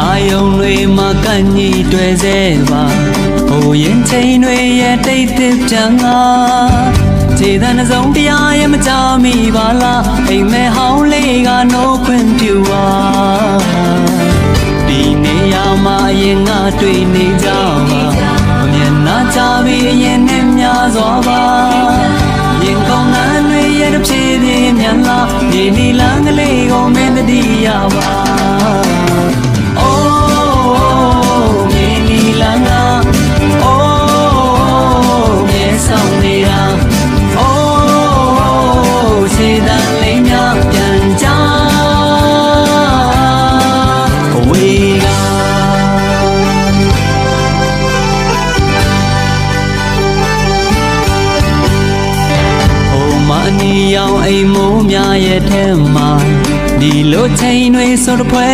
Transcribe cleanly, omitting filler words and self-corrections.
အာယုံတွေမှာကန့်ညီတွေ့စေပါဟိုရင်ချိန်တွေရဲ့တိတ်တစ်ပြန်ငါခြေသံစုံတရားရဲ့မကြမိပါလားအိမ်မဲဟောင်းလေးကနိုးခွင့်ပြုပါဒီနေရာမှာအရင်ငါတွေ့နေကြပါမျက်နှာချပြီးအရင်နဲ့များစွာပါရင်ကောင်းငန်းတွေရဲ့တစ်ဖြည်းဖြည်းမြန်လာဒီနီလန်းကလေးကိုမင်းတတိယပါအိုးဒီနီလန်းကအိုးမြေဆောင်နေတာအိုးခြေတန်းလေးများပြန်ကြဝေးကအနီရောင်အိမ်မိုးများရဲ့ထဲမှာဒီလိုချိန်တွေဆိုတော့ဖွဲ